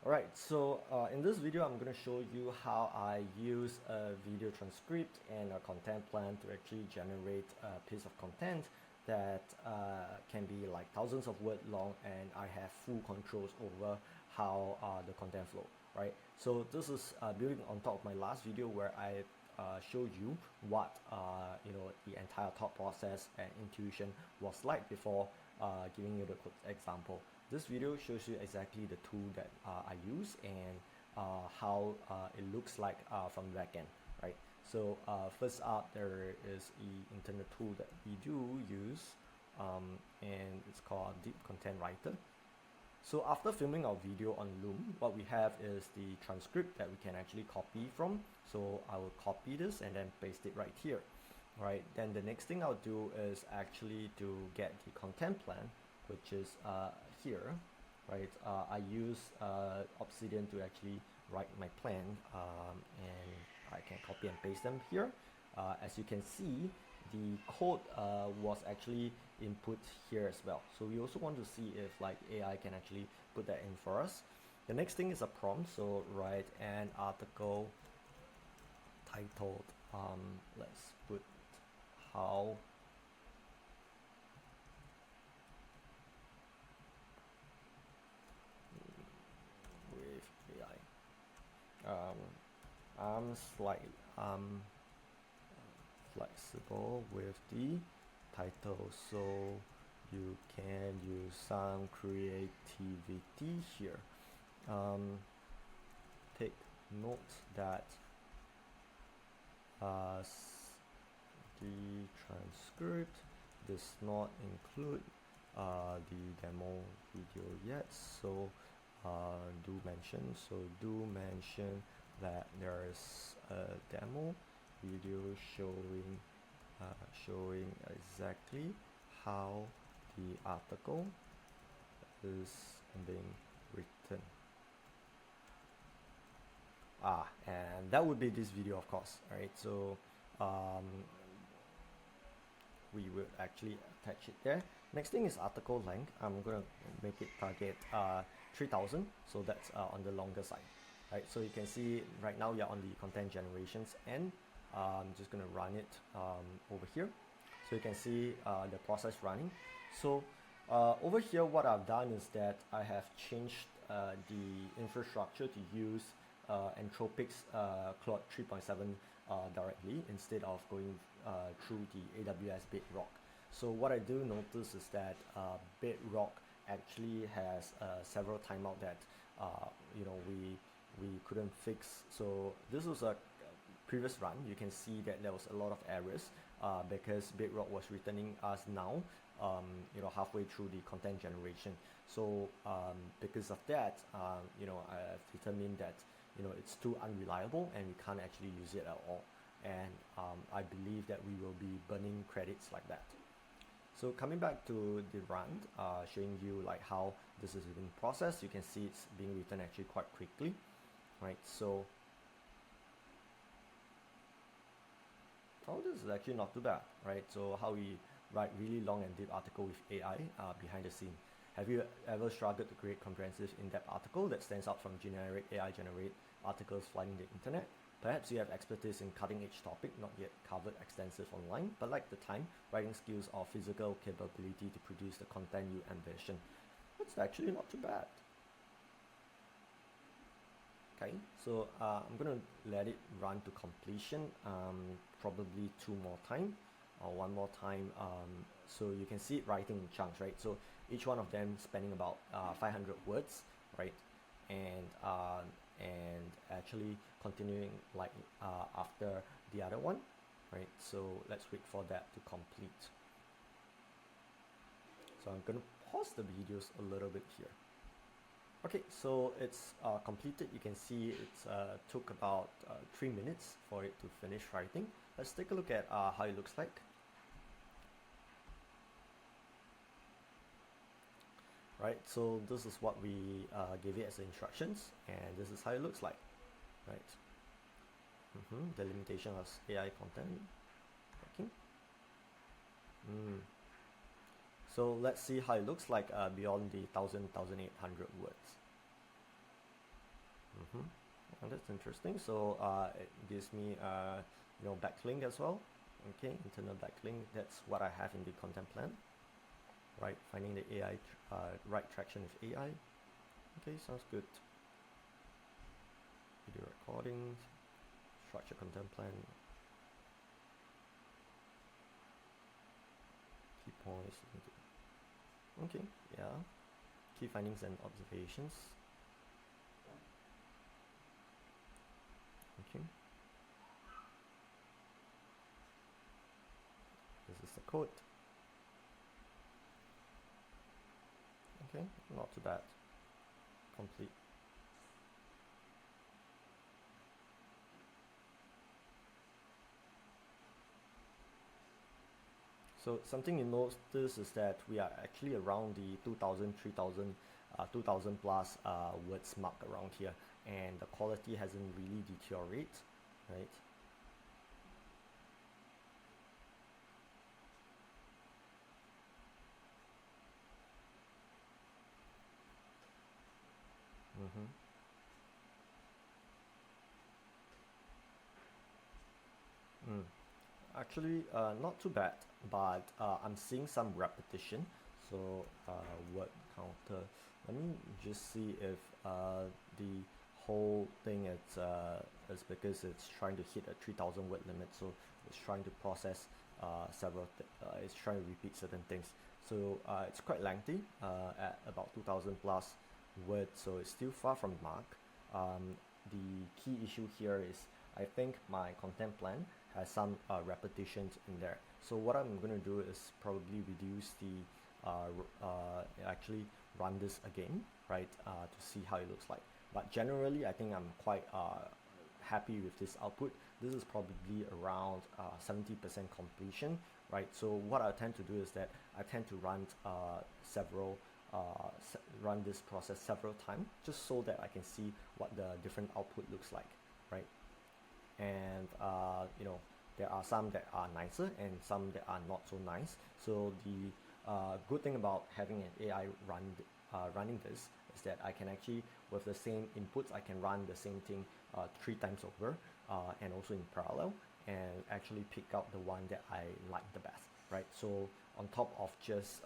Alright, so in this video I'm going to show you how I use a video transcript and a content plan to actually generate a piece of content that can be like thousands of words long, and I have full controls over how the content flow, right? So this is building on top of my last video where I showed you what the entire thought process and intuition was like before giving you the example. This video shows you exactly the tool that I use and how it looks like from the backend, right? So first up, there is the internet tool that we do use, and it's called Deep Content Writer. So after filming our video on Loom, what we have is the transcript that we can actually copy from. So I will copy this and then paste it right here. Right, then the next thing I'll do is actually to get the content plan, which is here, right? I use Obsidian to actually write my plan, and I can copy and paste them here. As you can see, the code was actually input here as well. So we also want to see if like AI can actually put that in for us. The next thing is a prompt. So write an article titled, let's put how with AI. I'm slightly flexible with the title, so you can use some creativity here. Take note that the transcript does not include the demo video yet, so do mention that there is a demo video showing exactly how the article is being written. And that would be this video, of course. All right, so we will actually attach it there. Next thing is article length. I'm gonna make it target 3000, so that's on the longer side. Right, so you can see right now you're on the content generations end. I'm just gonna run it over here, so you can see the process running. So over here, what I've done is that I have changed the infrastructure to use Anthropic's Claude 3.7 directly instead of going through the AWS Bedrock. So what I do notice is that Bedrock actually has several timeout that we couldn't fix. So this was a previous run. You can see that there was a lot of errors because Bedrock was returning us now halfway through the content generation. So because of that, I've determined that it's too unreliable and we can't actually use it at all. And I believe that we will be burning credits like that. So coming back to the run, showing you like how this is being processed, you can see it's being written actually quite quickly, right? So this is actually not too bad, right? So how we write really long and deep article with AI behind the scene. Have you ever struggled to create comprehensive in-depth article that stands out from generic AI generate articles flooding the internet? Perhaps you have expertise in cutting-edge topic not yet covered extensive online, but lack the time, writing skills, or physical capability to produce the content you envision. That's actually not too bad. Okay, so I'm gonna let it run to completion, probably two more time or one more time. So you can see it writing in chunks, right? So each one of them spanning about 500 words, right? And actually continuing like after the other one, right? So let's wait for that to complete. So I'm gonna pause the videos a little bit here. Okay, so it's completed. You can see it's took about 3 minutes for it to finish writing. Let's take a look at how it looks like. Right, so this is what we gave it as the instructions, and this is how it looks like, right? The limitation of AI content. Okay. So let's see how it looks like beyond the 1800 words. Oh, that's interesting. So it gives me backlink as well. Okay, internal backlink. That's what I have in the content plan. Right, finding the AI right traction with AI. Okay, sounds good. Video recordings, structure content plan, key points. Okay, yeah. Key findings and observations. Okay. This is the code. Okay, not too bad. Complete. So something you notice is that we are actually around the 2000, 3000, 2000 plus words mark around here, and the quality hasn't really deteriorated, right? Mm-hmm. Mm. Actually, not too bad, but I'm seeing some repetition. So word counter. Let me just see if the whole thing is because it's trying to hit a 3000 word limit. So it's trying to process it's trying to repeat certain things. So it's quite lengthy at about 2000 plus words. So it's still far from the mark. The key issue here is I think my content plan has some repetitions in there. So what I'm going to do is probably reduce the actually run this again, right, to see how it looks like. But generally, I think I'm quite happy with this output. This is probably around 70% completion, right? So what I tend to do is that I tend to run run this process several times just so that I can see what the different output looks like, right? And there are some that are nicer and some that are not so nice. So the good thing about having an AI running this is that I can actually, with the same inputs, I can run the same thing 3 times over and also in parallel, and actually pick out the one that I like the best, right? So on top of just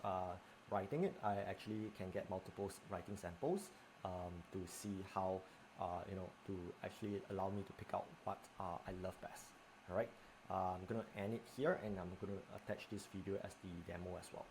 writing it, I actually can get multiple writing samples to see how to actually allow me to pick out what I love best. All right, I'm gonna end it here, and I'm gonna attach this video as the demo as well.